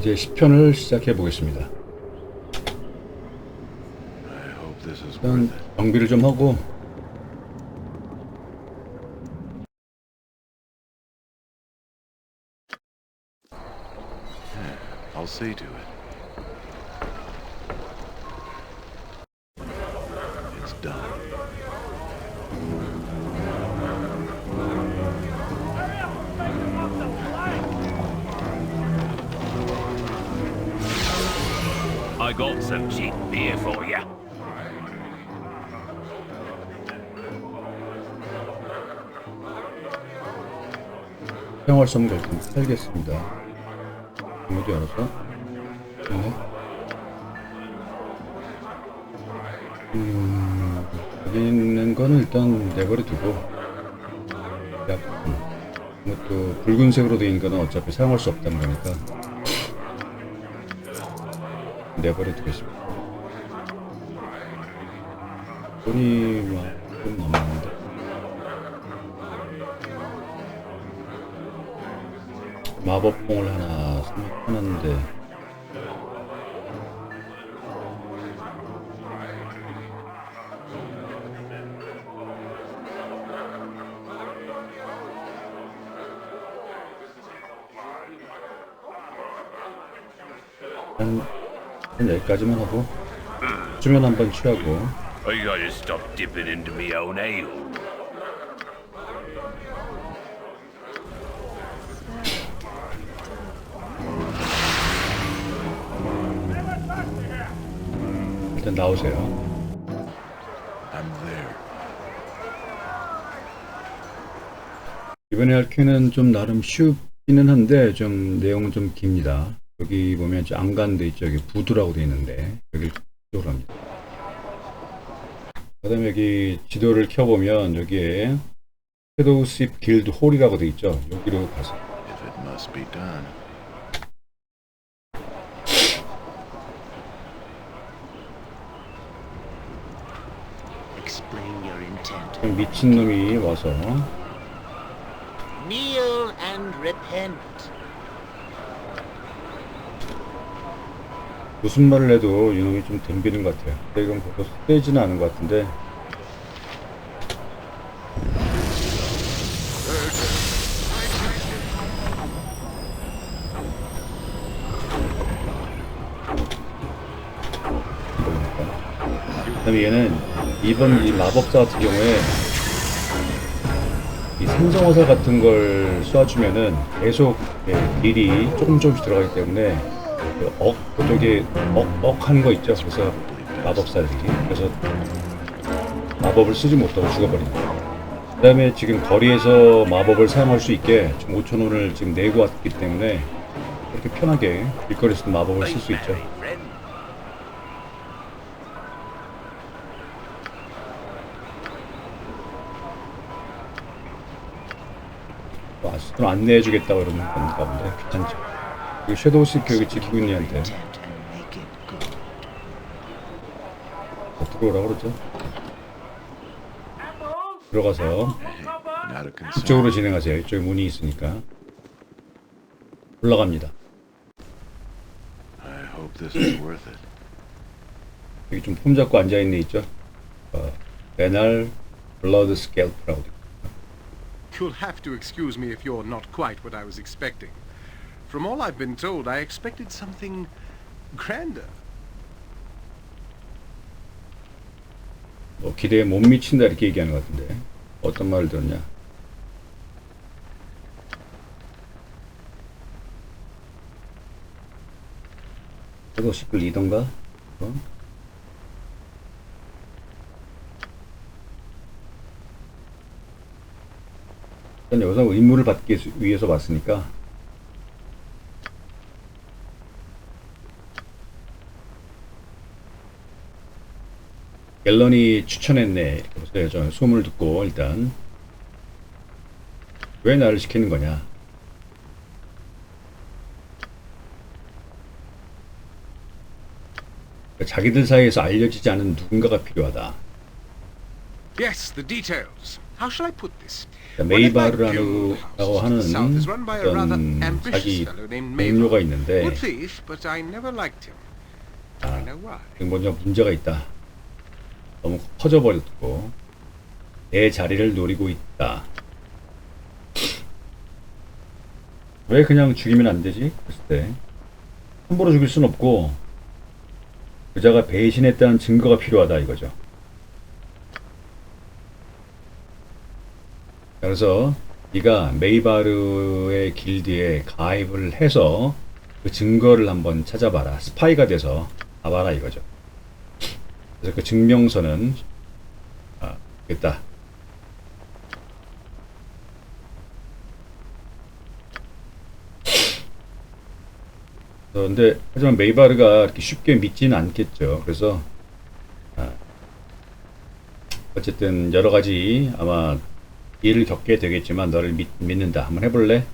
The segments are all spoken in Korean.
이제 10편을 시작해 보겠습니다. 일단 정비를 좀 하고 I'll see to it. It's done. I got some cheap beer for you. 생활섬 일단 살겠습니다. 모두 열어서 네. 여기 있는 거는 일단 내버려 두고 이것도 붉은색으로 되어 있는 거는 어차피 사용할 수 없다는 거니까 내버려 두겠습니다. 돈이 좀 남았는데 마법봉을 하나 생각하는데 한 여기까지만 하고 수면 한번 취하고 I gotta stop dipping into me own ale. 일단 나오세요. I'm there. 이번에 할 퀴는 좀 나름 쉽기는 한데 좀 내용은 좀 깁니다. 여기 보면 안간데 있죠. 여기 부두라고 되어 있는데 여기 쪽으로 합니다. 그 다음에 여기 지도를 켜보면 여기에 섀도우십 길드 홀이라고 되어 있죠. 여기로 가서 If it must be done. Explain your intent. 미친놈이 와서 Kneel and repent. 무슨 말을 해도 이놈이 좀 덤비는 것 같아요. 근데 이건 별로 세지는 않은 것 같은데 그다음에 얘는 이번 이 마법사 같은 경우에 이 생성화살 같은 걸 쏴주면은 계속 딜이 조금씩 들어가기 때문에 저기 하는 거 있죠. 그래서 마법사들이 그래서 마법을 쓰지 못하고 죽어버립니다. 그 다음에 지금 거리에서 마법을 사용할 수 있게 지금 5,000원을 지금 내고 왔기 때문에 이렇게 편하게 길거리에서도 마법을 쓸 수 있죠. Friend. 아직도 안내해주겠다고 이러는 건가 본데 귀찮죠. 이거 섀도우십 교육이 지키고 있는 애한테 Intent and make it good. 들어오라고 그러죠. 들어가서 Not a concern. 이쪽으로 진행하세요. 이쪽에 문이 있으니까 올라갑니다. I hope this is worth it. 여기 좀 폼 잡고 앉아있는 애 있죠. 베날 블러드 스켈프라고 돼. You'll have to excuse me if you're not quite what I was expecting. From all I've been told, I expected something grander. 뭐 기대에 못 미친다 이렇게 얘기하는 것 같은데 어떤 말을 들었냐. 섀도우십을 리던가? 일단 여기서 의무를 받기 위해서 왔으니까 갤런이 추천했네 이렇게 보세요. 저 소문을 듣고 일단 왜 나를 시키는 거냐. 자기들 사이에서 알려지지 않은 누군가가 필요하다. Yes, the details. how shall I put this? One of my 메이바르라고 guild 하는 houses south is run by a rather 어떤 ambitious 자기 fellow named 동료가 Maver. 있는데 Good thief, but I never liked him. I know why. 뭔가 문제가 있다. 너무 커져버렸고 내 자리를 노리고 있다. 왜 그냥 죽이면 안 되지? 그랬을 때 함부로 죽일 순 없고 그자가 배신했다는 증거가 필요하다 이거죠. 그래서 네가 메이바르의 길드에 가입을 해서 그 증거를 한번 찾아봐라. 스파이가 돼서 봐봐라 이거죠. 그래서 그 증명서는 있다. 근데 하지만 메이바르가 이렇게 쉽게 믿지는 않겠죠. 그래서 어쨌든 여러 가지 아마 일을 겪게 되겠지만 너를 믿는다. 한번 해볼래?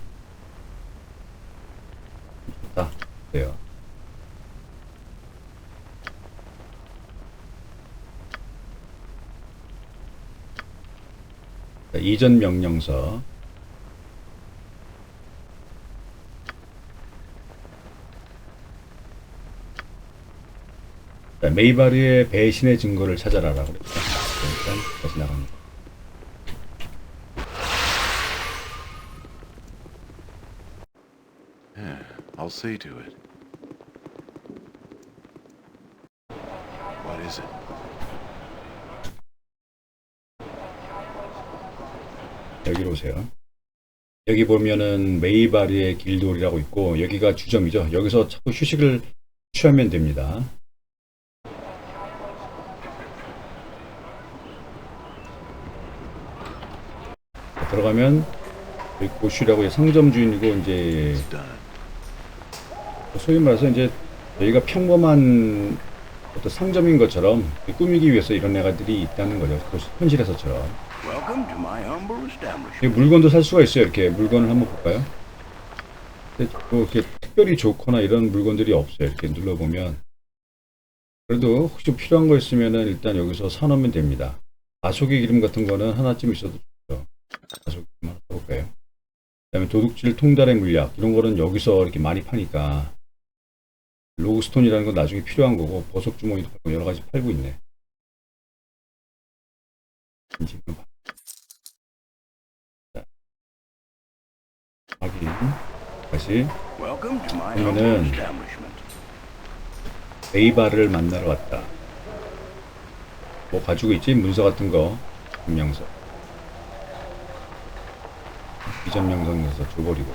좋다. 그래요. 자, 이전 명령서. 자, 메이바르의 배신의 증거를 찾아라라고 그랬죠. 일단 다시 나갑니다. Yeah, I'll see to it. What is it? 여기로 오세요. 여기 보면은 메이바르의 길돌이라고 있고 여기가 주점이죠. 여기서 자꾸 휴식을 취하면 됩니다. 들어가면 고슈라고 상점 주인이고 이제 It's done. 소위 말해서 이제 여기가 평범한 어떤 상점인 것처럼 꾸미기 위해서 이런 애가들이 있다는 거죠. 현실에서처럼. Welcome to my humble establishment. 이 물건도 살 수가 있어요. 이렇게 물건을 한번 볼까요? 근데 뭐 이렇게 특별히 좋거나 이런 물건들이 없어요. 이렇게 눌러보면. 그래도 혹시 필요한 거 있으면은 일단 여기서 사놓으면 됩니다. 아속의 기름 같은 거는 하나쯤 있어도 좋죠. 아속의 기름 하나 사볼까요? 그 다음에 도둑질 통달의 물약 이런 거는 여기서 이렇게 많이 파니까 로그스톤이라는 건 나중에 필요한 거고 보석 주머니도 팔고 여러 가지 팔고 있네. 자, 확인. 다시 Welcome to my 그러면은 humble establishment. 메이바르를 만나러 왔다. 뭐 가지고 있지? 문서 같은 거. 증명서. 이전 명령서에서 줘버리고.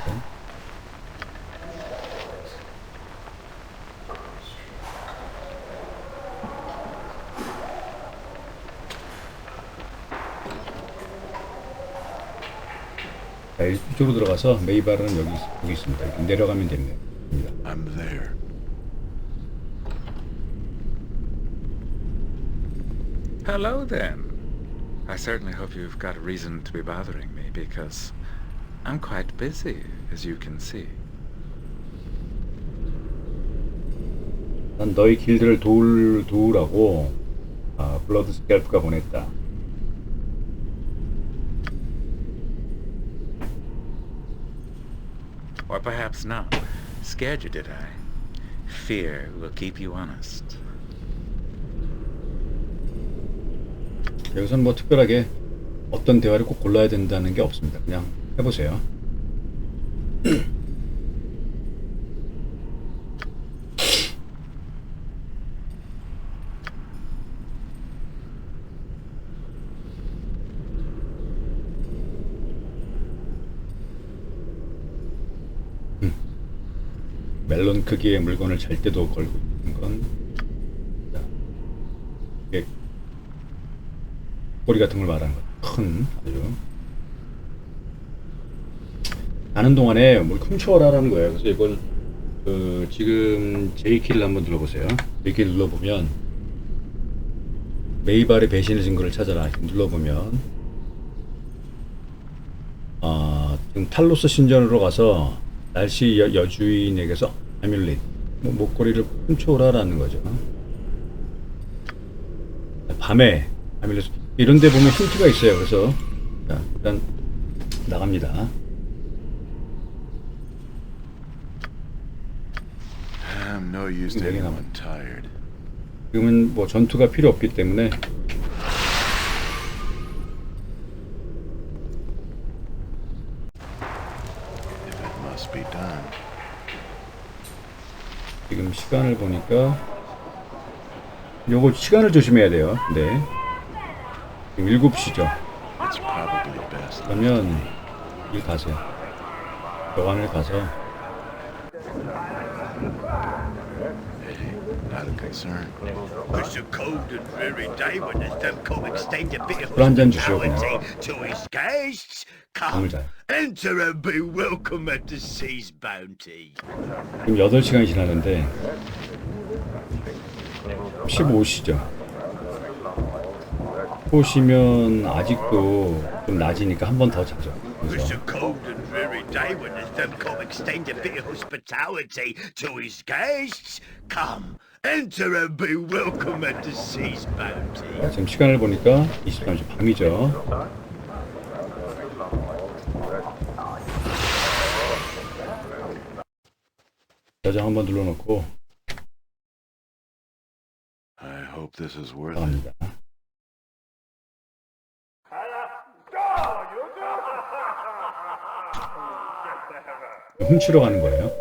자, 이쪽으로 들어가서 메이바르는 여기 있습니다. 이렇게 내려가면 됩니다. I'm there. Hello, then. I certainly hope you've got a reason to be bothering me, because I'm quite busy, as you can see. 난 너희 길드를 도우라고 블러드 스캘프가 보냈다. Or perhaps not. Scared you, did I? Fear will keep you honest. 여기서는 뭐 특별하게 어떤 대화를 꼭 골라야 된다는 게 없습니다. 그냥 해보세요. 멜론 크기의 물건을 잘 때도 걸고 있는 건 자, 이게 꼬리 같은 걸 말하는 거. 큰 아주 가는 동안에 뭘 훔쳐와라라는 거예요. 그래서 이걸 지금 J키를 한번 눌러보세요. J키를 눌러보면 메이바르의 배신의 증거를 찾아라 이렇게 눌러보면 지금 탈로스 신전으로 가서 날씨 여주인에게서 아뮬릿 목걸이를 훔쳐오라라는 거죠. 밤에 아뮬릿 이런 데 보면 힌트가 있어요. 그래서 일단 나갑니다. I'm no use to Maybe not. anyone tired. 지금은 뭐 전투가 필요 없기 때문에 If it must be done. 지금 시간을 보니까 요거 시간을 조심해야 돼요. 네. 지금 7시죠. It's probably best. 그러면 일 가세요. 여관을 가서 Not a concern. It's a cold and dreary day when the sun come extend a bit of 술 한 잔 주시오 그냥. hospitality to his guests. 잠을 Come, 자요. enter and be welcome at the sea's bounty. 지금 8시간이 지났는데 15시죠. 보시면 아직도 좀 낮이니까 한 번 더 자죠. It's 그래서 a cold and dreary day when the sun come extend a bit of hospitality to his guests. Come, enter and be welcome at the sea's bounty. 지금 시간을 보니까 23시 밤이죠. 저장 한번 눌러놓고 I hope this is worth it. 나갑니다. 훔치러 가는 거예요.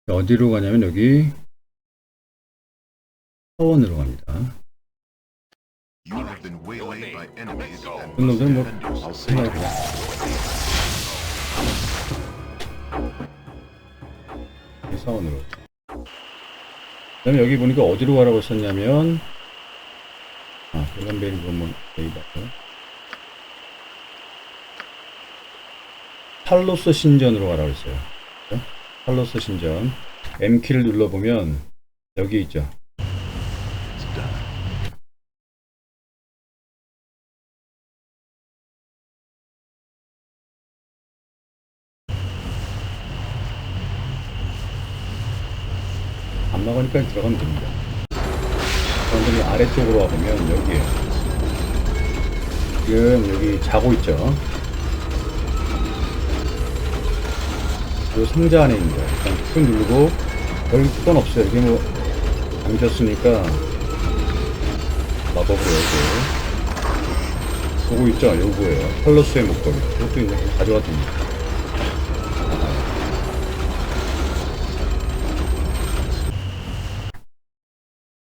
어디로 가냐면 여기 사원으로 갑니다. You have been waylaid by enemies and 그 놈들 뭐 I'll say to 생각해. 사원으로. 그다음에 여기 보니까 어디로 가라고 했었냐면 벨런베일 보면 여기 봐요. 탈로스 신전으로 가라고 했어요. 그죠? 탈로스 신전. M키를 눌러보면 여기 있죠. it's done. 안 나가니까 들어가면 됩니다. 그런데 아래쪽으로 와보면 여기에요. 지금 여기 자고 있죠. 이 상자 안에 있는 거예요. 일단 꾹 누르고 여기 뚜껑 없어요. 이게 뭐 잠겼으니까 마법으로 열고 보고 있죠? 요거예요. 컬러스의 목걸이. 이것도 이제 가져가도 됩니다.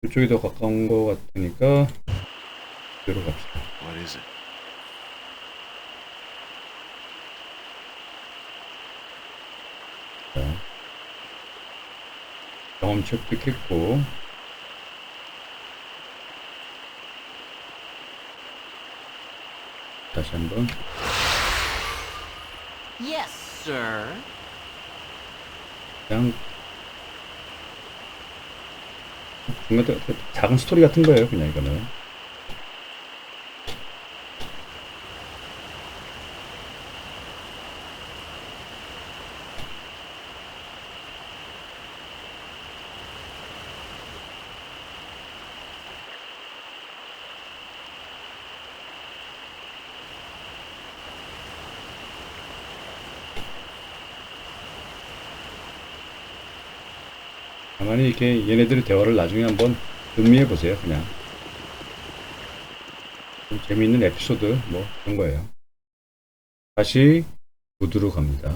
이쪽이 더 가까운 것 같으니까 이대로 갑시다. What is it? 경험 획득했고 다시 한번 Yes, sir. 그냥 중간에 작은 스토리 같은 거예요. 그냥 이거는 가만히 이렇게 얘네들의 대화를 나중에 한번 음미해 보세요. 그냥 좀 재미있는 에피소드 뭐 그런 거예요. 다시 무드로 갑니다.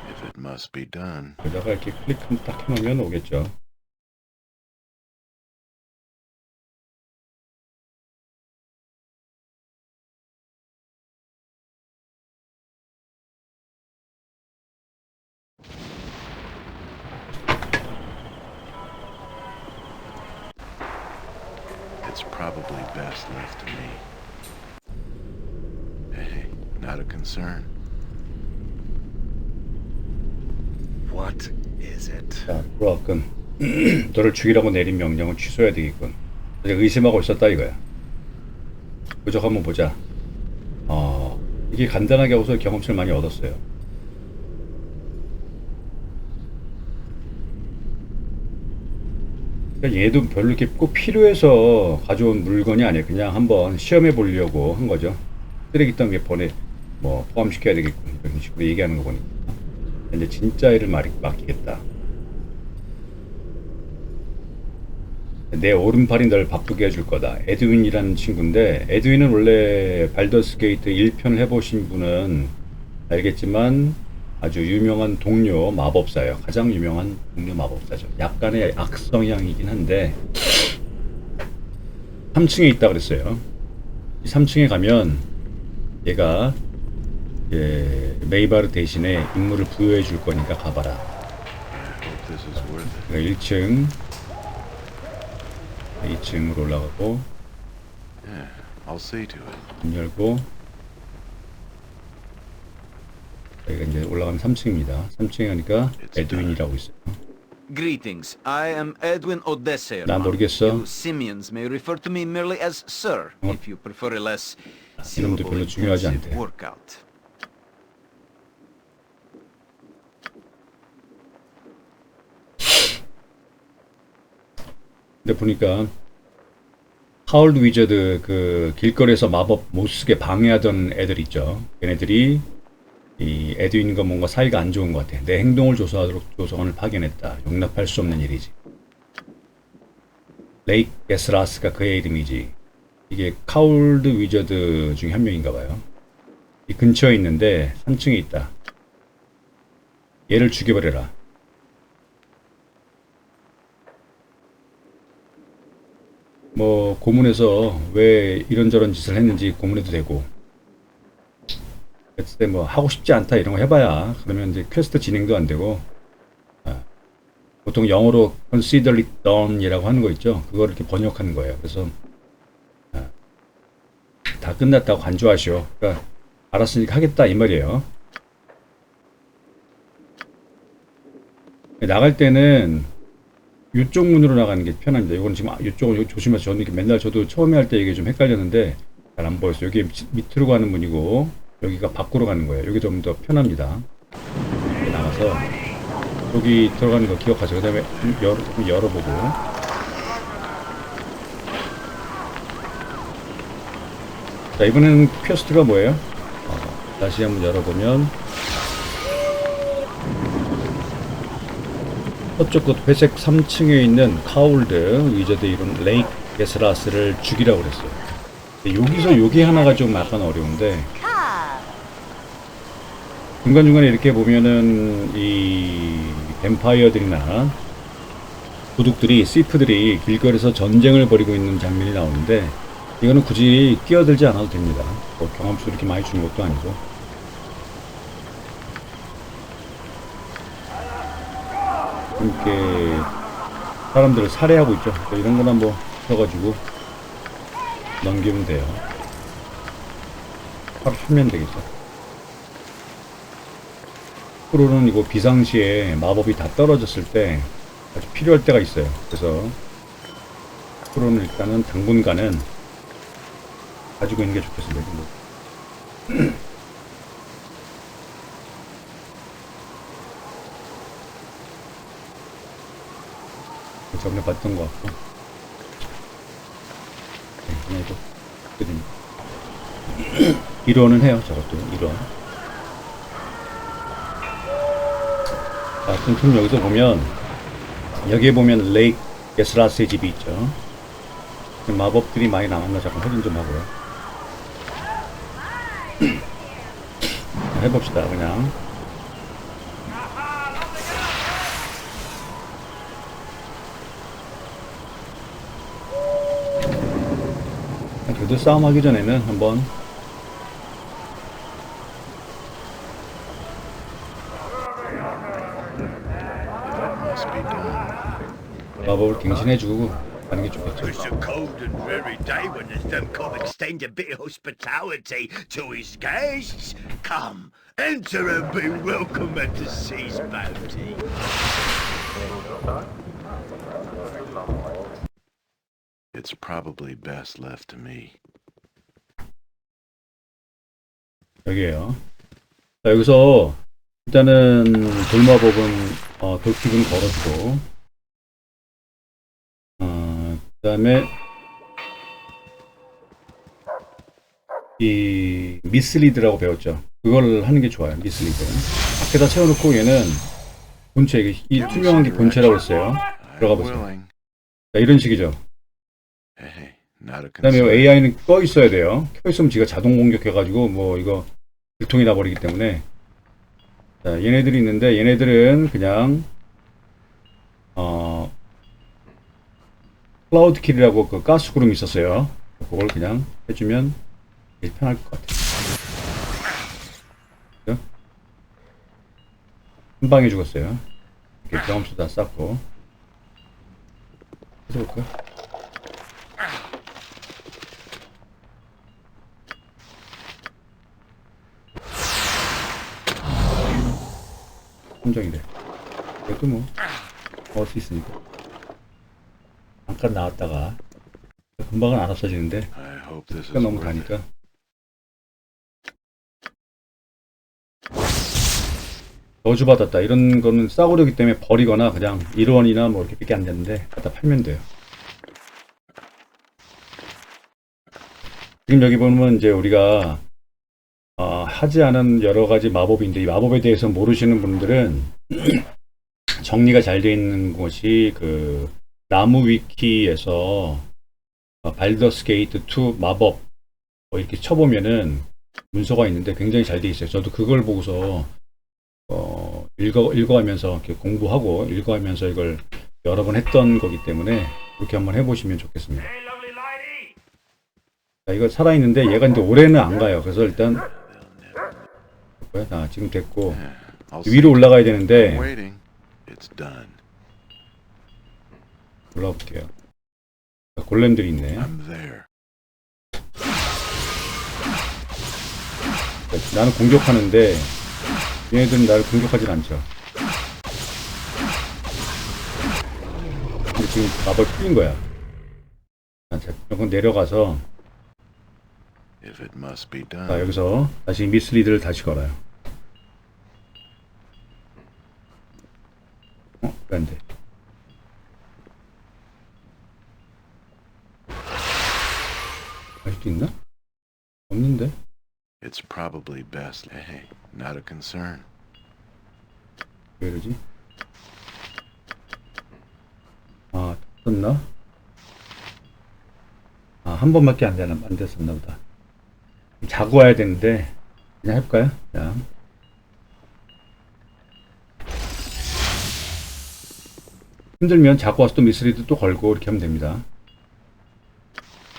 If it must be done. 여기다가 이렇게 클릭 딱 해놓으면 오겠죠. It's probably best left to me. Hey, not a concern. What is it? 자, 브로아금 너를 죽이라고 내린 명령은 취소해야 되겠군. 내가 의심하고 있었다 이거야. 부적 한번 보자. 이게 간단하게 하고서 경험치를 많이 얻었어요. 그러니까 얘도 별로 이렇게 꼭 필요해서 가져온 물건이 아니에요. 그냥 한번 시험해 보려고 한 거죠. 쓰레기 더미에 뭐 포함시켜야 되겠군 이런 식으로 얘기하는 거 보니까 이제 진짜 일을 맡기겠다. 내 오른팔이 널 바쁘게 해줄 거다. 에드윈이라는 친구인데, 에드윈은 원래 발더스 게이트 1편을 해보신 분은 알겠지만 아주 유명한 동료 마법사예요. 가장 유명한 동료 마법사죠. 약간의 악성향이긴 한데 3층에 있다 그랬어요. 이 3층에 가면 얘가 메이바르 대신에 임무를 부여해 줄 거니까 가봐라. Hope this is worth it. 그러니까 1층 2층으로 올라가고 Yeah, I'll see to it. 문 열고 여기가 이제 올라가면 3층입니다. 3층에 가니까 에드윈이라고 있어요. Greetings. I am Edwin Odesser. 나 모르겠어. You Simians may refer to me merely as Sir, if you prefer a less 이름도 별로 syllable 중요하지 intensive 않대. workout. 근데 보니까 하울드 위저드 그 길거리에서 마법 못 쓰게 방해하던 애들 있죠. 걔네들이 이 에드윈과 뭔가 사이가 안 좋은 것 같아. 내 행동을 조사하도록 조성원을 파견했다. 용납할 수 없는 일이지. 레이크 게스라스가 그의 이름이지. 이게 카울드 위저드 중에 한 명인가 봐요. 이 근처에 있는데 3층에 있다. 얘를 죽여버려라. 뭐 고문에서 왜 이런저런 짓을 했는지 고문해도 되고, 그랬을 때 뭐 하고 싶지 않다 이런 거 해봐야 그러면 이제 퀘스트 진행도 안 되고, 보통 영어로 consider it done이라고 하는 거 있죠. 그걸 이렇게 번역하는 거예요. 그래서 다 끝났다고 간주하시오. 그러니까 알았으니까 하겠다 이 말이에요. 나갈 때는 이쪽 문으로 나가는 게 편합니다. 이건 지금 이쪽은 조심해서 저는 이렇게 맨날 저도 처음에 할 때 이게 좀 헷갈렸는데 잘 안 보였어요. 여기 밑으로 가는 문이고 여기가 밖으로 가는 거예요. 여기 좀 더 편합니다. 이렇게 나가서 여기 들어가는 거 기억하세요. 그 다음에 열어보고 자 이번에는 퀘스트가 뭐예요? 다시 한번 열어보면 서쪽 끝 회색 3층에 있는 카울드 위저드 이름 레이크 게스라스를 죽이라고 그랬어요. 여기서 여기 하나가 좀 약간 어려운데 중간중간에 이렇게 보면은 이 뱀파이어들이나 도둑들이 시프들이 길거리에서 전쟁을 벌이고 있는 장면이 나오는데 이거는 굳이 끼어들지 않아도 됩니다. 뭐 경험치 이렇게 많이 주는 것도 아니고. 이렇게 사람들을 살해하고 있죠. 이런 거나 뭐 해가지고 넘기면 돼요. 바로 풀면 되겠죠. 프로는 이거 비상시에 마법이 다 떨어졌을 때 아주 필요할 때가 있어요. 그래서 프로는 일단은 당분간은 가지고 있는 게 좋겠습니다. 저번에 봤던 것 같고 그냥 이거 끝입니다. 1원은 해요. 저것도 1원. 자, 틈틈 여기서 보면 여기에 보면 레이크 게스라스의 집이 있죠. 마법들이 많이 남았나 잠깐 확인 좀 하고요. 해봅시다. 그냥 그래도 싸움하기 전에는 한번 Must be done. 마법을 갱신해주고 가는 게 좋겠죠. It's a cold and dreary day when the them come extend a bit of hospitality to his guests. Come, enter and be welcome at the sea's bounty. It's probably best left to me. 여기에요. 자, 여기서 일단은 돌마법은 돌킥은 걸었고 그다음에 이 미스리드라고 배웠죠. 그걸 하는 게 좋아요. 미스리드. 밖에다 채워놓고 얘는 본체, 이 투명한 게 본체라고 했어요. 들어가 I'm 보세요. willing. 자, 이런 식이죠. Hey, not a 그다음에 concern. AI는 꺼 있어야 돼요. 켜 있으면 지가 자동 공격해가지고 뭐 이거 들통이 나버리기 때문에. 자, 얘네들이 있는데 얘네들은 그냥 클라우드 킬이라고 그 가스 구름이 있었어요. 그걸 그냥 해주면 제일 편할 것 같아요. 그죠? 한 방에 죽었어요. 이렇게 경험수 다 쌓고. 해볼까요? 함정이래. 이것도 뭐 먹을 수 있으니까. 잠깐 나왔다가 금방은 안 없어지는데 I hope this 시간 is 너무 worth it. 가니까. 저주받았다 이런 거는 싸구려기 때문에 버리거나 그냥 1원이나 뭐 이렇게 밖에 안 되는데 갖다 팔면 돼요. 지금 여기 보면 이제 우리가 하지 않은 여러 가지 마법인데 이 마법에 대해서 모르시는 분들은 정리가 잘 되어 있는 곳이 그 나무 위키에서 발더스 게이트 2 마법 뭐 이렇게 쳐보면은 문서가 있는데 굉장히 잘 되어 있어요. 저도 그걸 보고서 읽어가면서 이렇게 공부하고 읽어가면서 이걸 여러 번 했던 거기 때문에 그렇게 한번 해보시면 좋겠습니다. 자, 이거 살아있는데 얘가 이제 올해는 안 가요. 그래서 일단 지금 됐고 I'll see. 위로 올라가야 I'm 되는데 waiting. It's done. 올라가 볼게요. 골렘들이 있네. I'm there. 나는 공격하는데 얘네들은 나를 공격하진 않죠. 근데 지금 마법이 풀린 거야. 자, 이건 내려가서 If it must be done. 자, 여기서 다시 미스리드를 다시 걸어요. 왜 안 돼? 아직도 있나? 없는데? It's probably best. Hey, not a concern. 왜 이러지? 떴나? 한 번밖에 안 됐었나 보다. 자고 와야 되는데, 그냥 해볼까요? 자. 힘들면 자고 와서 또 미스리드 또 걸고 이렇게 하면 됩니다.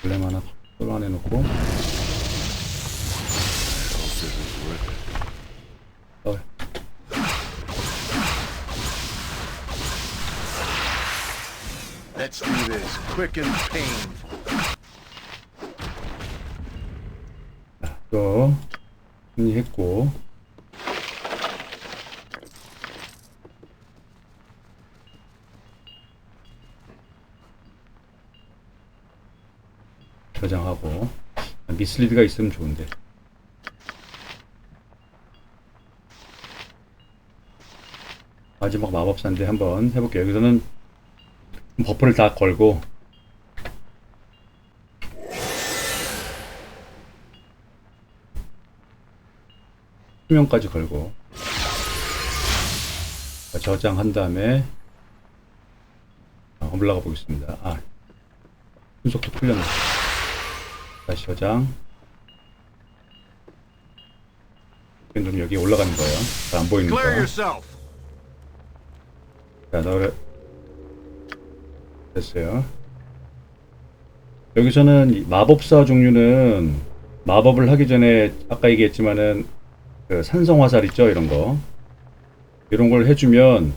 블렘 하나 쏠아내놓고. Let's do this quick and painful. 또 정리했고 저장하고 미스리드가 있으면 좋은데 마지막 마법사인데 한번 해볼게요. 여기서는 버프를 다 걸고 수명까지 걸고 저장한 다음에 올라가 보겠습니다. 분석도 풀렸네. 다시 저장. 그럼 여기 올라가는 거예요. 안 보이는 거. Clear yourself. 자, 됐어요. 여기서는 이 마법사 종류는 마법을 하기 전에 아까 얘기했지만은 그 산성 화살 있죠, 이런 거. 이런 걸 해주면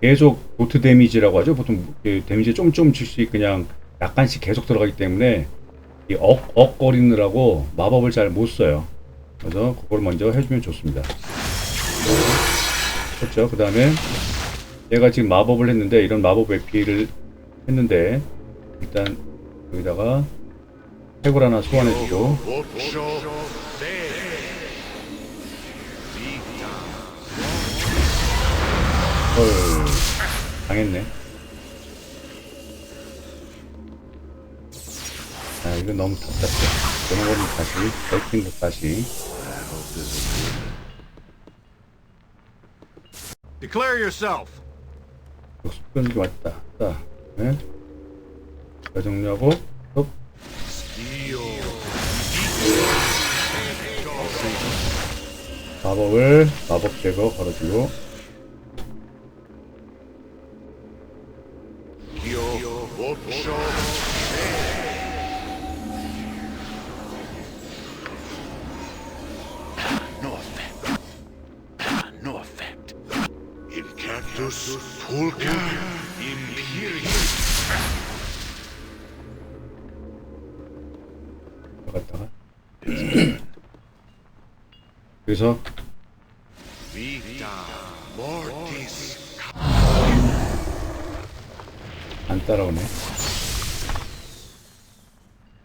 계속 도트 데미지라고 하죠. 보통 데미지 조금씩 그냥 약간씩 계속 들어가기 때문에 이 억거리느라고 마법을 잘 못 써요. 그래서 그걸 먼저 해주면 좋습니다. 그렇죠. 그 다음에 얘가 지금 마법을 했는데 이런 마법 회피를 했는데 일단 여기다가 해골 하나 소환해주고 당했네. 이거 너무 답답해. 이런 거는 다시, 벨팅도 다시. Declare yourself. 숙변기 왔다. 자, 네. 정리하고, 또. 마법 제거 걸어주고. No effect. No effect. Incactus pulca imperius. 갔다가. 그래서, Vita mortis. 안 따라오네.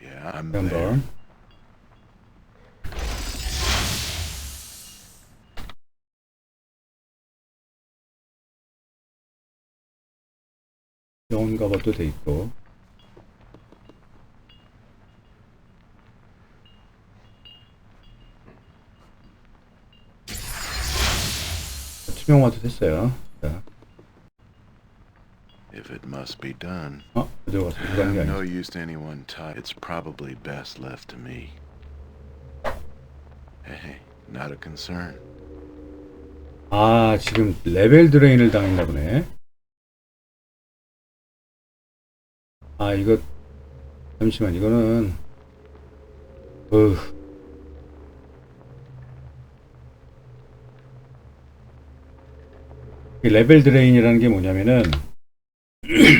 Yeah, I'm 한번. there. 영혼 갑옷도 돼 있고. 투명화도 됐어요. 자, If it must be done, 어디로 가서 누가 하는 게 I'm no 아니지. use to anyone tied. It's probably best left to me. Hey, not a concern. 아, 지금 레벨 드레인을 당했나 보네. 아, 이거, 잠시만, 이거는, 이 레벨 드레인이라는 게 뭐냐면은,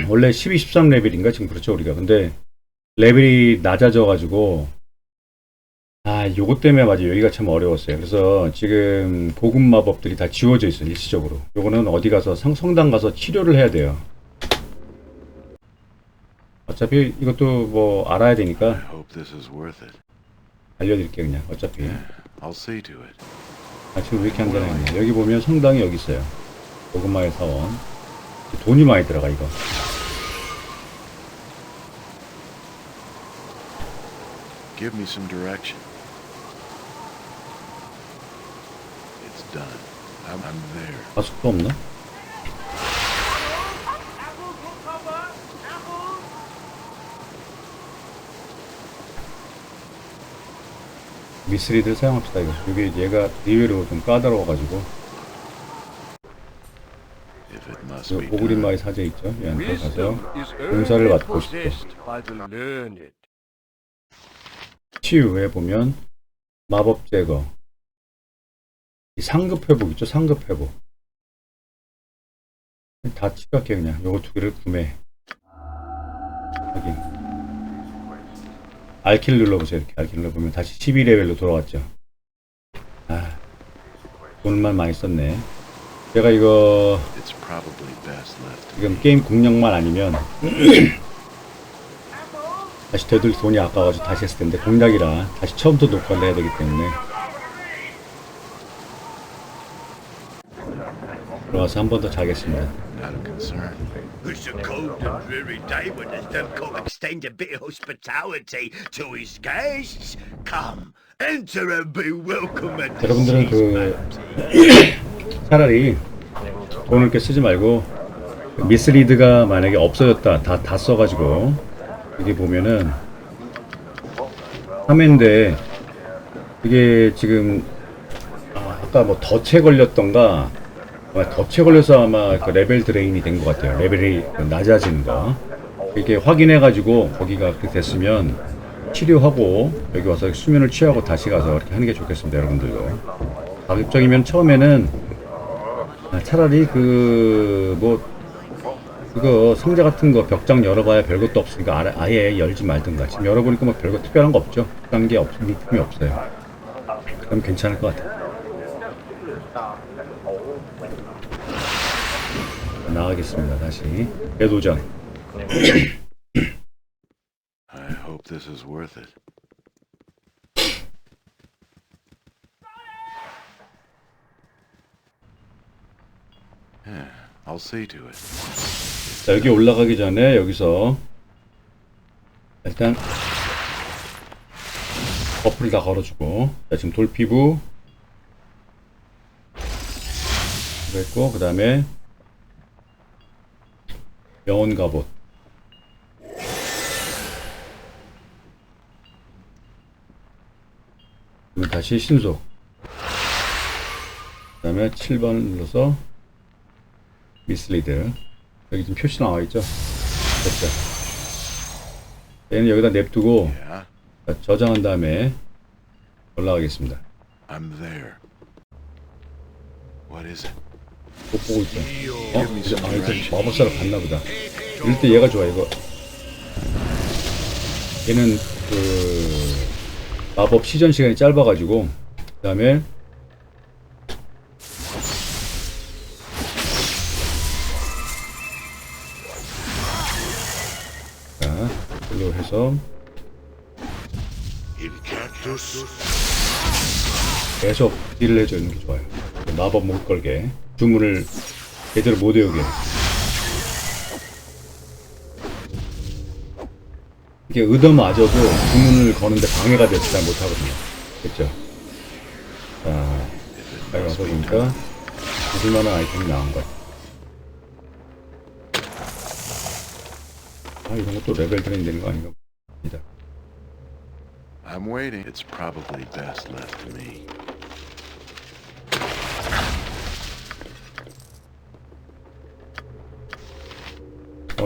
원래 12, 13레벨인가? 지금 그렇죠, 우리가. 근데, 레벨이 낮아져가지고, 아, 요것 때문에 맞아. 여기가 참 어려웠어요. 그래서 지금 고급 마법들이 다 지워져 있어요, 일시적으로. 요거는 어디 가서 성당 가서 치료를 해야 돼요. 어차피 이것도 뭐 알아야 I 되니까 hope this is worth it. 알려드릴게요, 그냥. 어차피. I'll see to it. 아, 지금 왜 이렇게 안 되나. 여기 보면 성당이 여기 있어요. 고급마의 사원. 돈이 많이 들어가, 이거. Give me some direction. It's done. I'm there. 가속도 없나? 미스리드를 사용합시다, 이거. 이게 얘가 의외로 좀 까다로워가지고. If it must 그 be done. 오그린마의 사제 있죠? 얘한테 가서 용사를 받고 싶고. 치유에 보면 마법 제거, 이 상급 회복 있죠? 상급 회복. 다 치료할게 그냥. 요거 두 개를 구매. 확인. 알킬 눌러보세요. 이렇게 알킬 눌러보면 다시 12레벨로 돌아왔죠. 아, 돈만 많이 썼네. 제가 이거 It's probably best left to 지금 게임 공략만 아니면 다시 되돌 돈이 아까워가지고 다시 했을 텐데, 공략이라 다시 처음부터 녹화를 해야 되기 때문에 들어가서 한 번 더 자겠습니다. not a concern. It's a cold and dreary day when there's no come extend a bit of hospitality to his guests. Come, enter and be welcome at the 여러분들은 sea's bounty. 차라리 돈을 이렇게 쓰지 말고 미스리드가 만약에 없어졌다, 다 써가지고 여기 보면은 3회인데 이게 지금 아까 뭐 덫에 걸렸던가, 덫에 걸려서 아마 그 레벨 드레인이 된 것 같아요. 레벨이 낮아지는 거. 이렇게 확인해가지고 거기가 그렇게 됐으면 치료하고 여기 와서 수면을 취하고 다시 가서 이렇게 하는 게 좋겠습니다, 여러분들도. 가급적이면 처음에는 차라리 그거 상자 같은 거 벽장 열어봐야 별것도 없으니까 아예 열지 말든가. 지금 열어보니까 뭐 별거 특별한 거 없죠. 특별한 게 물품이 없어요. 그럼 괜찮을 것 같아요. 나가겠습니다. 다시 대도전. I hope this is worth it. Yeah, I'll see to it. 자, 여기 올라가기 전에 여기서 일단 버프를 다 걸어주고. 자, 지금 돌피부 했고, 그 다음에 영혼 갑옷. 그러면 다시 신속. 그 다음에 7번 눌러서 미스리드. 여기 지금 표시 나와있죠? 됐죠? 얘는 여기다 냅두고 Yeah, 자, 저장한 다음에 올라가겠습니다. I'm there. What is it? 못 보고 있죠? 일단 마법사로 갔나보다. 이럴 때 얘가 좋아. 이거 얘는 그 마법 시전 시간이 짧아가지고. 그 다음에 자, 이걸로 해서 계속 딜을 해주는 게 좋아요. 마법 못 걸게, 주문을 제대로 못 외우게. 이게 의도마저도 주문을 거는데 방해가 돼서 잘 못하거든요. 됐죠? 자, 여기 와서 보니까 잊을만한 아이템이 나온 것 같아요. 아, 이런 것도 레벨 트레인 되는 거 아닌가 봅니다. I'm waiting. It's probably best left to me.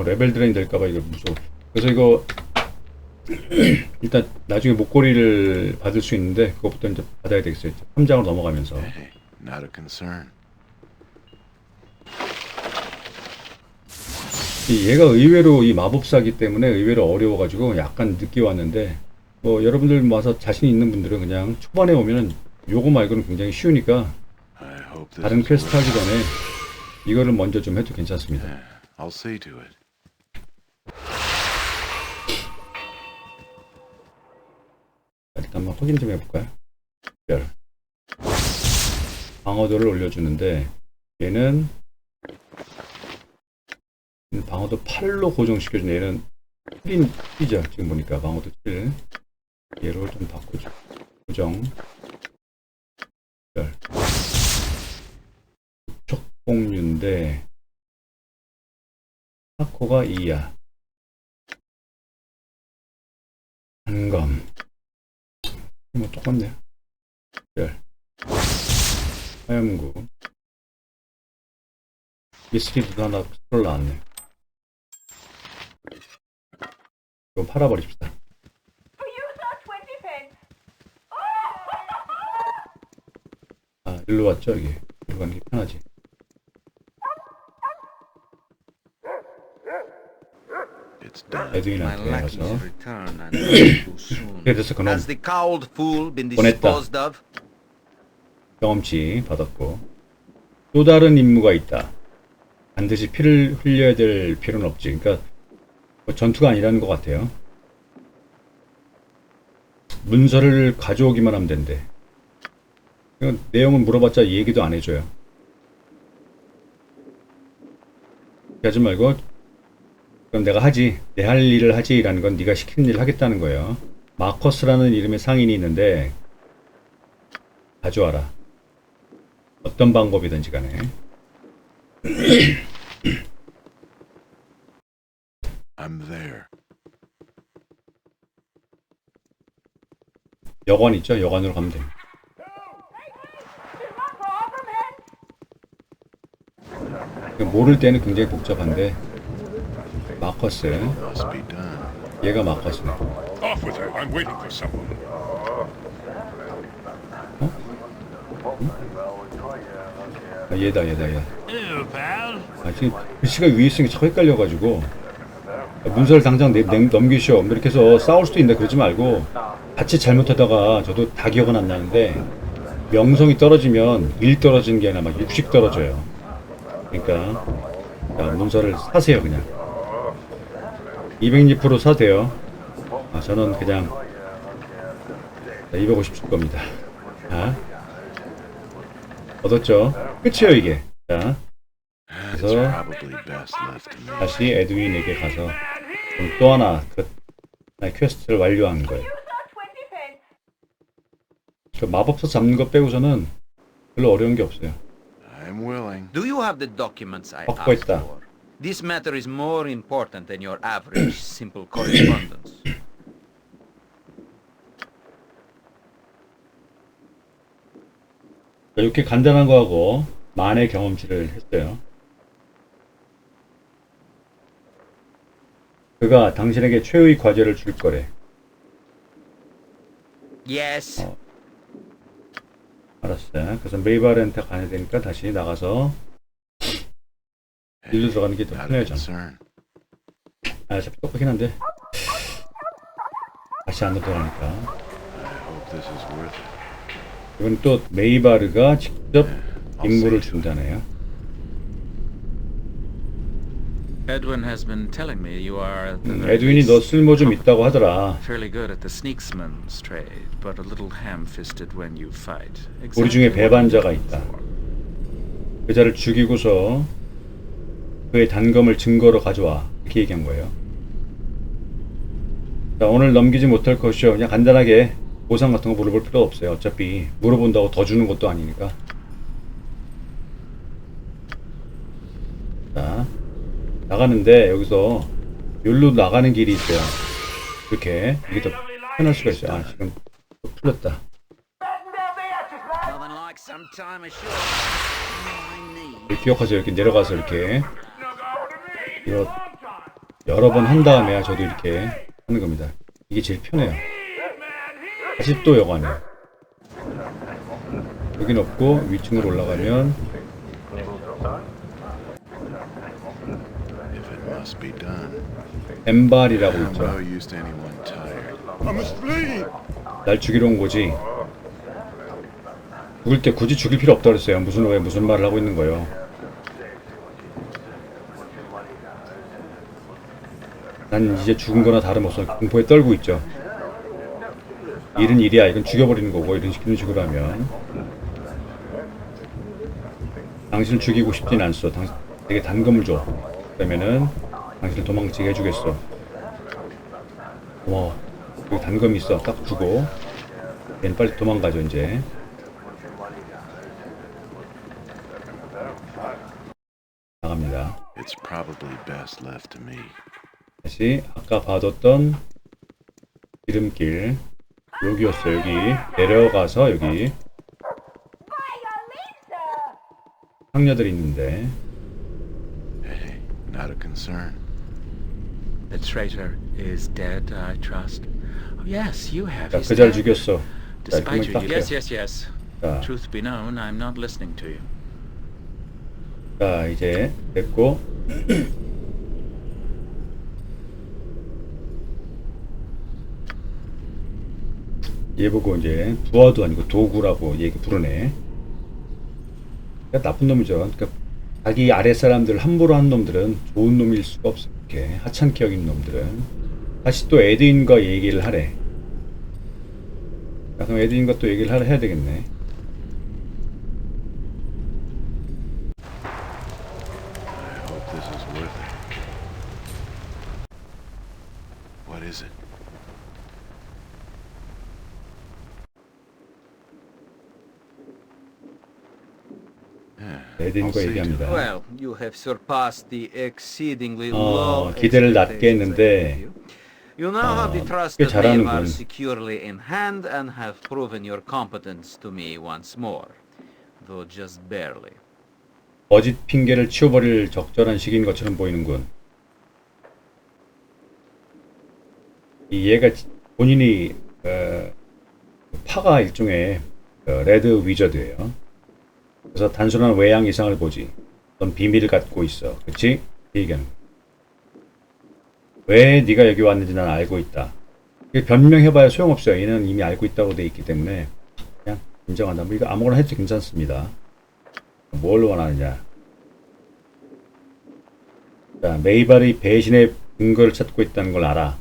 레벨 드레인 될까봐 이거 무서워. 그래서 이거 일단 나중에 목걸이를 받을 수 있는데 그것부터 이제 받아야 되겠어요. 3장으로 넘어가면서. Hey, not a concern. 얘가 의외로 이 마법사기 때문에 의외로 어려워가지고 약간 늦게 왔는데, 뭐 여러분들 와서 자신 있는 분들은 그냥 초반에 오면은 요거 말고는 굉장히 쉬우니까 I hope this 다른 is 퀘스트 하기 worth 전에 이거를 먼저 좀 해도 괜찮습니다. it. I'll see to it. 일단 한번 확인 좀 해볼까요? 별. 방어도를 올려주는데 얘는 방어도 8로 고정시켜준 얘는 7이죠. 지금 보니까 방어도 7. 얘로 좀 바꾸죠. 고정. 별. 촉공유인데 사코가 2야. 단검. 뭐 똑같네요. 별. 화염구. 미스리드도 하나 스크롤 나왔네. 이거 팔아버립시다. 아, 일로 왔죠, 여기. 일로 가는 게 편하지. It's done. My 에드윈한테 lackey's 가서. return and too soon. 그래서 그놈 Has the cowled fool been 보냈다. disposed of? 경험치 받았고. 또 다른 임무가 있다. 반드시 피를 흘려야 될 필요는 없지. 그러니까 뭐 전투가 아니라는 것 같아요. 문서를 가져오기만 하면 된대. 이건 내용은 물어봤자 얘기도 안 해줘요. 하지 말고 그럼 내가 하지, 내 할 일을 하지 라는 건 네가 시키는 일을 하겠다는 거예요. 마커스라는 이름의 상인이 있는데 가져와라. 어떤 방법이든지 간에. I'm there. 여관 있죠? 여관으로 가면 됩니다. 모를 때는 굉장히 복잡한데 마커스, Must be done. 얘가 마커스네. Off with her. I'm waiting for someone. 아, 얘다. 아, 지금 글씨가 위에 있으니까 자꾸 헷갈려가지고 문서를 당장 넘기시오. 뭐 이렇게 해서 싸울 수도 있는데 그러지 말고 같이 잘못하다가 저도 다 기억은 안 나는데 명성이 떨어지면 일 떨어지는 게 아니라 막 60 떨어져요. 그러니까 자, 문서를 사세요. 그냥 200리프로 사도 돼요. 아, 저는 그냥 250 줄 겁니다. 자, 얻었죠? 끝이에요 이게. 자, It's 그래서 probably best left to me. 다시 에드윈에게 가서 또 하나 그 퀘스트를 완료한 거예요. 그 마법사 잡는 거 빼고서는 별로 어려운 게 없어요. I'm willing. Do you have the documents I 확보했다. asked for? This matter is more important than your average simple correspondence. 이렇게 간단한 거하고 만의 경험치를 했어요. 그가 당신에게 최후의 과제를 줄 거래. Yes. 알았어요. 그래서 메이바르한테 가야 되니까 다시 나가서 일로 들어가는 게 더 Not a 편해져. concern. 아, 어차피 똑같긴 한데 다시 안으로 들어가니까. I hope this is worth it. 이건 또 메이바르가 직접 임무를 준다네요. Edwin has been telling me you are at the 에드윈이 너 쓸모 좀 있다고 하더라. fairly good at the sneaksman's trade, but a little ham-fisted when you fight. 우리 중에 Exactly what 배반자가 I'm 있다. looking for. 그자를 죽이고서 그의 단검을 증거로 가져와. 이렇게 얘기한 거예요. 자, 오늘 넘기지 못할 것이요. 그냥 간단하게 보상 같은 거 물어볼 필요 없어요. 어차피 물어본다고 더 주는 것도 아니니까. 자, 나가는데 여기서 여기로 나가는 길이 있어요. 이렇게 이게 더 편할 수가 있어요. 아, 지금 또 풀렸다. Nothing like some time ashore. I need. 이렇게 기억하세요. 이렇게 내려가서 이렇게 여러 번 한 다음에 저도 이렇게 하는 겁니다. 이게 제일 편해요. 다시 또 여가네. 여긴 없고 위층으로 올라가면 If it must be done. 엠발이라고 I'm no 있죠. use to anyone tired. I must flee! 날 죽이러 온 거지. 죽을 때 굳이 죽일 필요 없다 그랬어요. 왜 무슨 말을 하고 있는 거예요. 난 이제 죽은 거나 다름없어. 공포에 떨고 있죠. 일은 일이야. 이건 죽여버리는 거고, 이런 식으로 하면. 당신을 죽이고 싶진 않소. 내게 단검을 줘. 그러면은 당신을 도망치게 해주겠어. 고마워. 여기 단검이 있어. 딱 주고 얘는 빨리 도망가죠. 이제 나갑니다. It's probably best left to me. 다시 아까 봐뒀던 지름길 여기였어요. 여기 내려가서 여기 상녀들이 있는데 Hey, not a concern. The traitor is dead, I trust. Oh, yes, you have 자, his 그자를 dead. 죽였어. 자, Despite 그러면 your 딱 yes, 해요. yes, yes. 자, Truth be known, I'm not listening to you. 자, 이제 됐고 얘 보고 이제 부하도 아니고 도구라고 얘기 부르네. 그러니까 나쁜 놈이죠. 그러니까 자기 아래 사람들 함부로 한 놈들은 좋은 놈일 수가 없어. 이렇게 하찮게 여긴 놈들은 다시 또 에드윈과 얘기를 하래. 자, 그럼 에드윈과 또 얘기를 해야 되겠네. I hope this is worth it. What is it? Yeah, I'll 에드윈과 see to 얘기합니다. Well, you have surpassed the exceedingly 어, low 기대를 낮게 expectations I 했는데, had of you. You now have the trust 꽤 of 잘하는군. Mavar securely in hand and have proven your competence to me once more, though just barely. 거짓 핑계를 치워버릴 적절한 시기인 것처럼 보이는군. 이 얘가 본인이 파가 일종의 레드 위저드예요. 그래서 단순한 외양 이상을 보지. 넌 비밀을 갖고 있어. 그치? 이 얘기는. 왜 네가 여기 왔는지 난 알고 있다. 변명해봐야 소용없어요. 얘는 이미 알고 있다고 돼 있기 때문에 그냥 인정한다. 뭐 이거 아무거나 해도 괜찮습니다. 뭘 원하느냐. 자, 메이발이 배신의 근거를 찾고 있다는 걸 알아.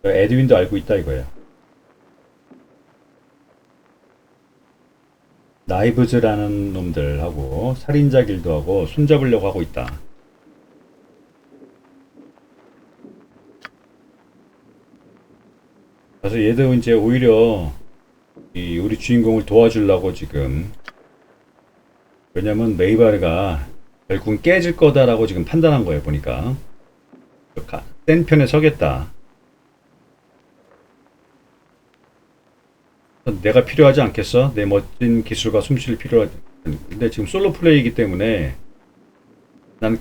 에드윈도 알고 있다 이거예요. 나이브즈라는 놈들하고 살인자 길드하고 손잡으려고 하고 있다. 그래서 얘도 이제 오히려 우리 주인공을 도와주려고 지금, 왜냐면 메이바르가 결국은 깨질 거다라고 지금 판단한 거예요. 보니까 센 편에 서겠다. 내가 필요하지 않겠어? 내 멋진 기술과 솜씨를 필요하지. 근데 지금 솔로 플레이이기 때문에 난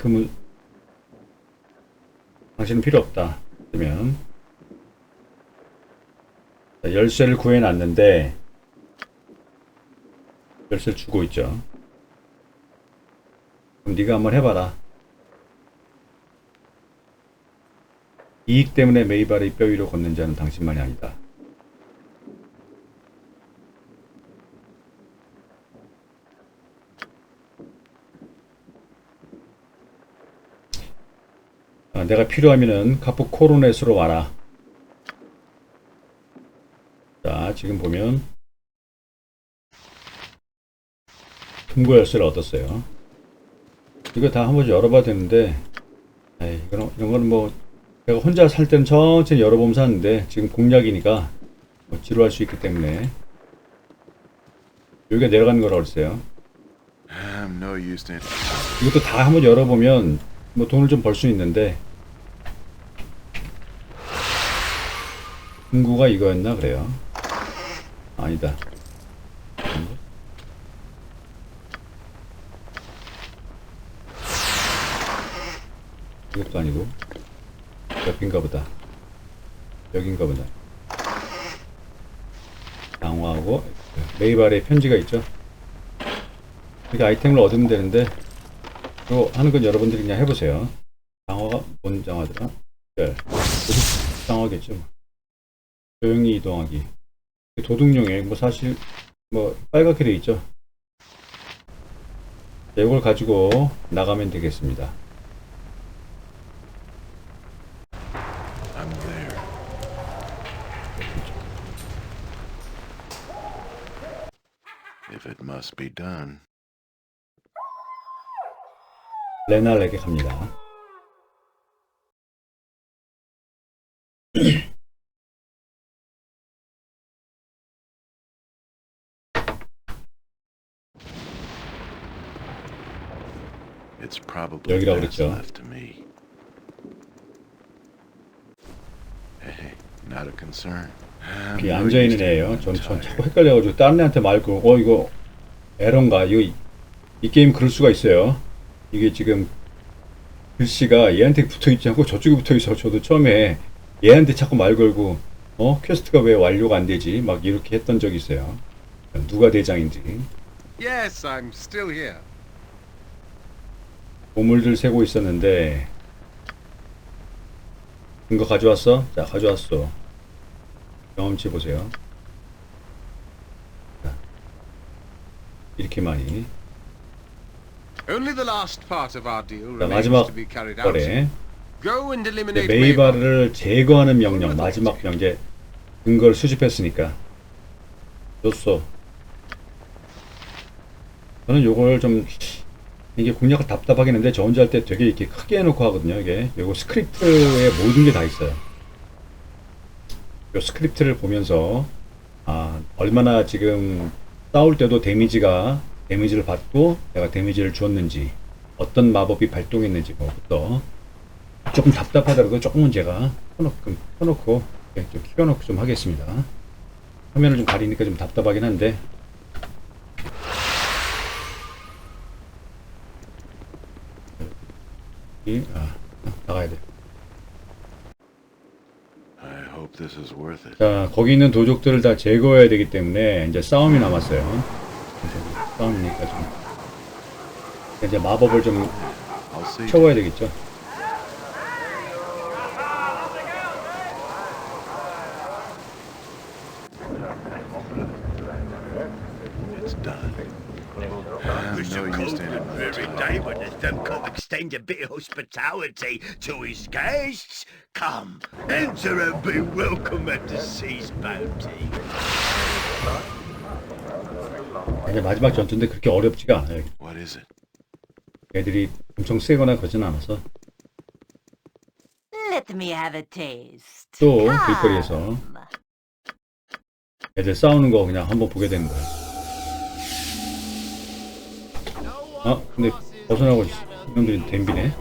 당신은 필요 없다. 그러면 열쇠를 구해놨는데 열쇠를 주고 있죠. 그럼 네가 한번 해봐라. 이익 때문에 메이바르의 뼈 위로 걷는 자는 당신만이 아니다. 내가 필요하면은 카프 코로넷으로 와라. 자, 지금 보면 금고 열쇠를 얻었어요. 이거 다 한 번씩 열어봐야 되는데, 이런 거는 뭐 제가 혼자 살 때는 천천히 열어보면 사는데 지금 공략이니까 뭐 지루할 수 있기 때문에 여기가 내려가는 거라 그랬어요. I'm no use to 이것도 다 한번 열어보면 뭐 돈을 좀 벌 수 있는데, 금고가 이거였나 그래요. 아니다. 이것도 아니고 옆인가 보다. 여긴가 보다. 강화하고 메이바르의 편지가 있죠. 이렇게 아이템을 얻으면 되는데 이거 하는 건 여러분들이 그냥 해보세요. 강화가 뭔 장화더라? 도둑 장화겠죠. 조용히 이동하기. 도둑용에 뭐 사실 뭐 빨갛게 돼 있죠. 이걸 가지고 나가면 되겠습니다. I'm there. If it must be done. 레날에게 갑니다. It's probably 여기라고 best 그랬죠. left to me. Hey, not a concern. I'm 여기 no 앉아있는 use to 애예요. anyone 전 tired. 자꾸 헷갈려가지고 다른 애한테 말고 이거 에런가? 이 게임 그럴 수가 있어요. 이게 지금 글씨가 얘한테 붙어있지 않고 저쪽에 붙어있어. 저도 처음에 얘한테 자꾸 말 걸고 퀘스트가 왜 완료가 안 되지? 막 이렇게 했던 적이 있어요. 누가 대장인지. Yes, I'm still here. 보물들 세고 있었는데 이거 가져왔어? 자, 가져왔어. 경험치 보세요. 자, 이렇게 많이. Only the last part of our deal 자, remains 마지막 to be carried out. 거래. Go and 이제 eliminate 메이바르를 제거하는 명령, 마지막 명제 근거를 수집했으니까 줬어. 저는 요걸 좀 이게 공략을 답답하긴 한데 저 혼자 할 때 되게 이렇게 크게 해놓고 하거든요. 이게 요거 스크립트에 모든 게 다 있어요. 요 스크립트를 보면서 얼마나 지금 싸울 때도 데미지를 받고 내가 데미지를 주었는지, 어떤 마법이 발동했는지 뭐부터 조금 답답하더라도 조금은 제가 켜놓고 좀 키워놓고 좀 하겠습니다. 화면을 좀 가리니까 좀 답답하긴 한데 나가야 돼. I hope this is worth it. 자, 거기 있는 도적들을 다 제거해야 되기 때문에 이제 싸움이 남았어요. 싸움이니까 좀 이제 마법을 좀 I'll see. 채워야 되겠죠. It's done. I'm Mr. no use to Coleman anyone very tired. Diamond has done come extend a bit of hospitality to his guests. Come, enter and be welcome at the sea's bounty. 이제 마지막 전투인데 그렇게 어렵지가 않아요. What is it? 애들이 엄청 세거나 그러진 않아서 Let me have a taste. 또 Come. 길거리에서 애들 싸우는 거 그냥 한번 보게 되는 거야. 아, 근데 벗어나고 있어. 이놈들이 댐비네.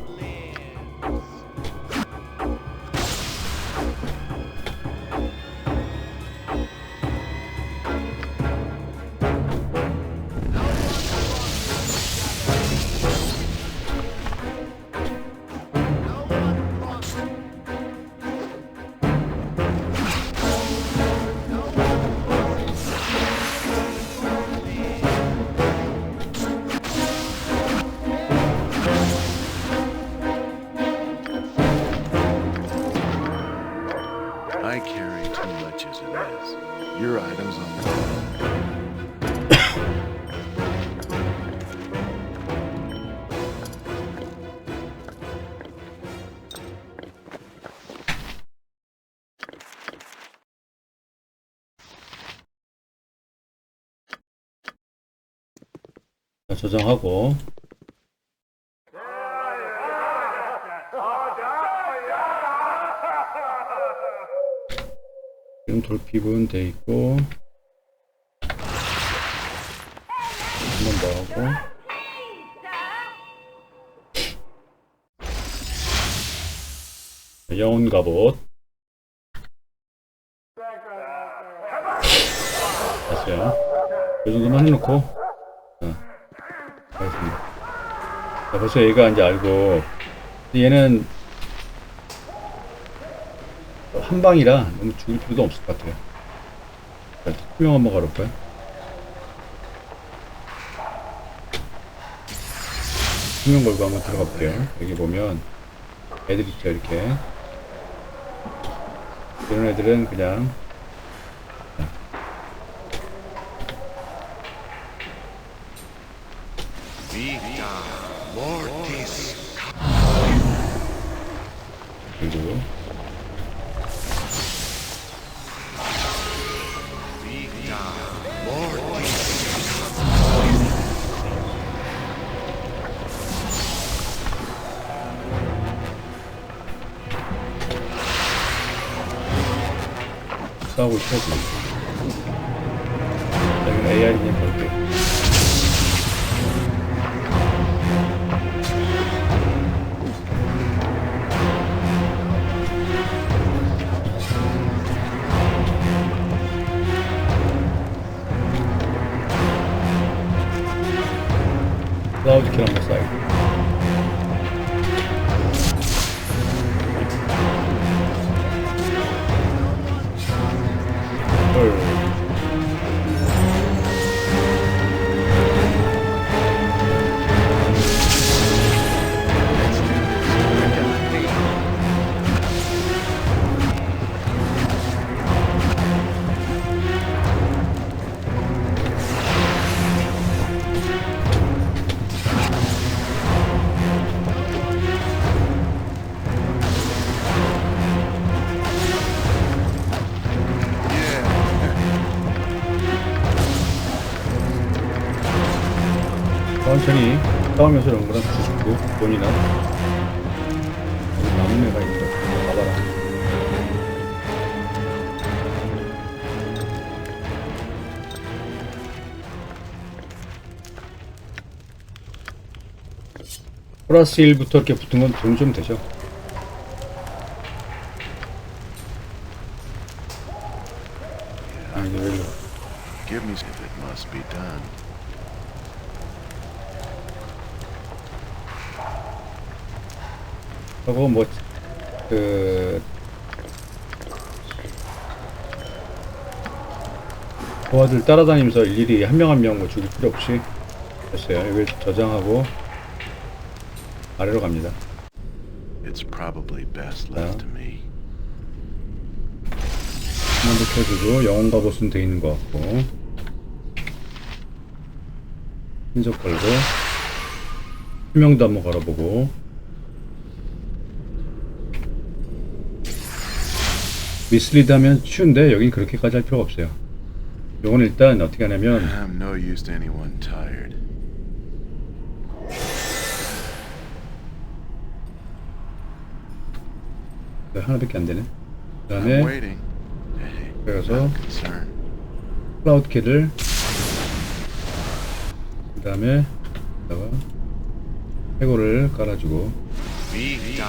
I carry too much as it is. Your items on the 자, 저장하고. 지금 돌피분 돼 있고. 한 번 더 하고. 영혼 갑옷. 됐어요. 이 정도만 해놓고. 알겠습니다. 자, 벌써 얘가 이제 알고. 얘는 한 방이라 너무 죽일 필요도 없을 것 같아요. 자, 투명 한번 가볼까요? 투명 걸고 한번 들어가 볼게요. 여기 보면 애들 있죠, 이렇게. 이런 애들은 그냥 그리고 싸우고 있어야지. 여기는 AI님 볼게요. 클라우드 킬 한번 쌓이고. 천천히 싸우면서 이런 거랑 주식도 돈이나 남은 애가 있는 거 봐봐라. 플러스 1부터 이렇게 붙은 건 돈 좀 되죠. 아, 이제 왜 이러. give me if it must be done. 하고 뭐 도화들 따라다니면서 일일이 한 명 한 명 뭐 죽일 필요 없이 됐어요. 이걸 저장하고 아래로 갑니다. It's probably best left to me. 한번 더 켜주고 영혼 갑옷은 돼 있는 것 같고 신속 걸고 수명도 한번 걸어보고 미스리드 하면 쉬운데 여긴 그렇게까지 할 필요가 없어요. 요건 일단 어떻게 하냐면 I'm no use to anyone tired. 하나밖에 안 되네. 그 I'm 다음에 waiting. Hey, 그래서 not concerned. 클라우드 키를 그 다음에 해골을 깔아주고 자,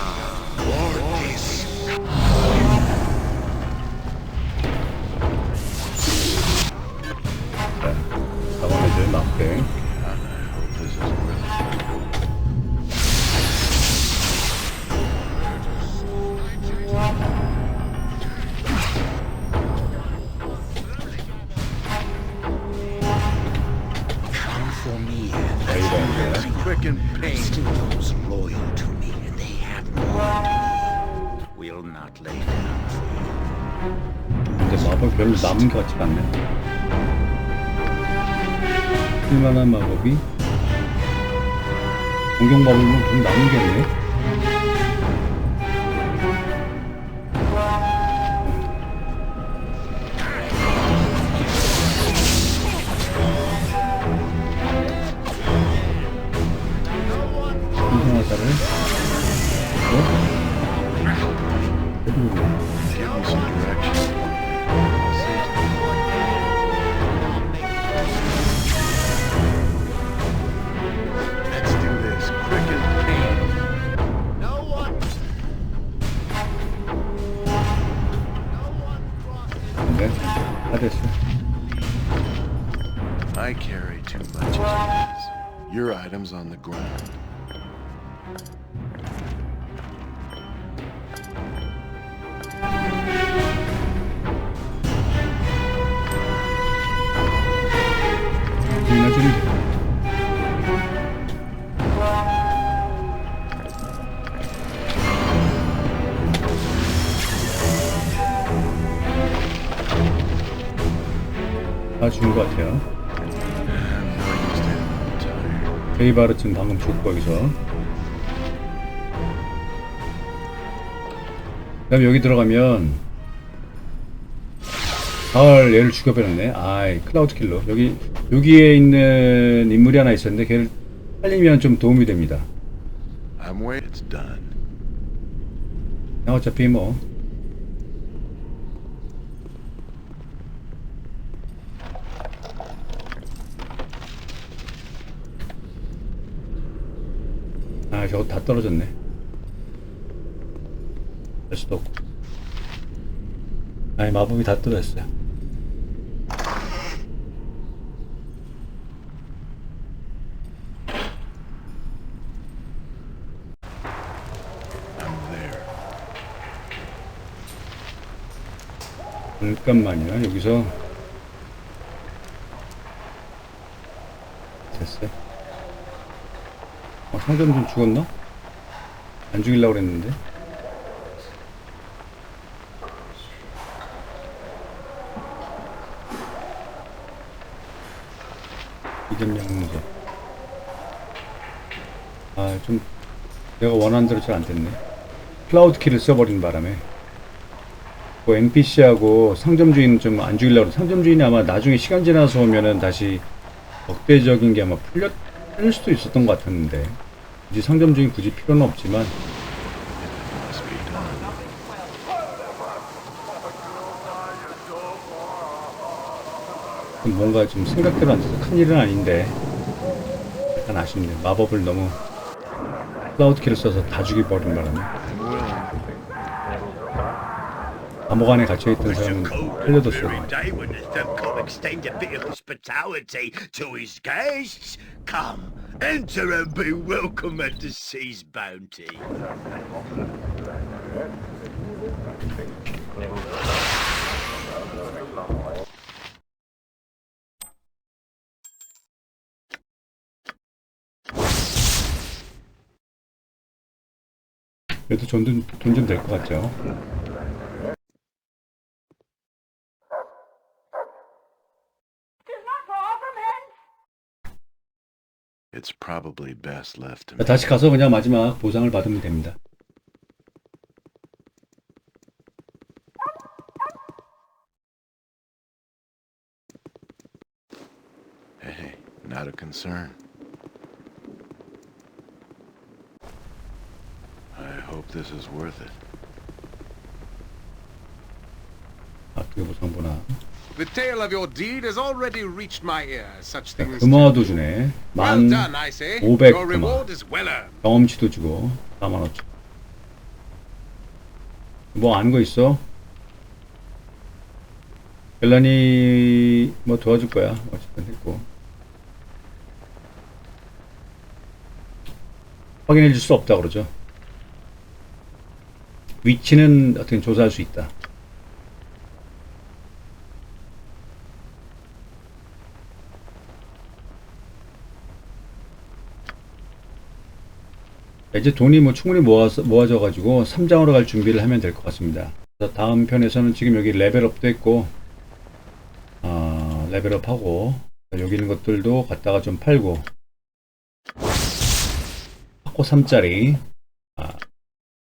4번 애들 막대 This is worth it. Come for me. 자, 2번 Quick and pain. Those loyal to me, and they have more. Will not lay down for you. 근데 마법 별로 남은 것 같지가 않네. 쓸만한 마법이 공격 마법이면 좀 남은 게 없네. 신성화살을 해주고 Give me some direction. Let's do this quick and pain. 근데 다 됐어. I carry too much as it is. Your item's on the ground. 나중에 다 죽은 것 같아요. I'm no use to him. I'm tired. 베이바르츠는 방금 죽고 여기서. 그 다음에 여기 들어가면 가을 얘를 죽여버렸네. 아이 클라우드 킬러. 여기에 있는 인물이 하나 있었는데 걔를 살리면 좀 도움이 됩니다. I'm waiting. It's done. 그냥 어차피 뭐 아 저거 다 떨어졌네. 될 수도 없고. 아니 마법이 다 떨어졌어요. I'm there. 잠깐만요. 여기서 됐어요. 상점 좀 죽었나? 안 죽이려고 그랬는데. 이점 영웅제. 아, 좀 내가 원하는 대로 잘 안 됐네. 클라우드 키를 써버린 바람에 뭐 NPC하고 상점 주인은 좀 안 죽이려고 그래. 상점 주인이 아마 나중에 시간 지나서 오면은 다시 억대적인 게 아마 풀릴 수도 있었던 것 같았는데 굳이 상점 주인 굳이 필요는 없지만 Must be done. 좀 뭔가 좀 생각대로 안 돼서 큰일은 아닌데 약간 아쉽네. 마법을 너무 클라우드 키를 써서 다 죽여버린 바람에 I'm willing. 감옥 안에 갇혀있던 사람은 살려뒀어요. Very Daywin has done come extend a bit of hospitality to his guests. Come, enter and be welcome at the sea's bounty. 그래도 돈 좀 될 것 같죠? It's probably best left to 자, me. 다시 가서 그냥 마지막 보상을 받으면 됩니다. Hey, not a concern. I hope this is worth it. 아, 어떻게 보상보나. The tale of your deed has already reached my ears. Such 자, things. 금화도 주네. Well done, I say. 1500 Your 금화. reward is well earned. 경험치도 주고 45,000. 뭐 아는 거 있어? 벨란이 뭐 도와줄 거야. 어쨌든 했고. 확인해 줄 수 없다 그러죠. 위치는 어떻게 조사할 수 있다. 이제 돈이 뭐 충분히 모아져 가지고 3장으로 갈 준비를 하면 될 것 같습니다. 그래서 다음 편에서는 지금 여기 레벨업도 했고 레벨업하고 여기 있는 것들도 갖다가 좀 팔고 파코 3짜리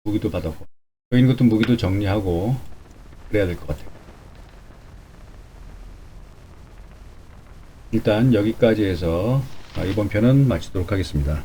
무기도 받았고 여기 있는 것도 무기도 정리하고 그래야 될 것 같아요. 일단 여기까지 해서 이번 편은 마치도록 하겠습니다.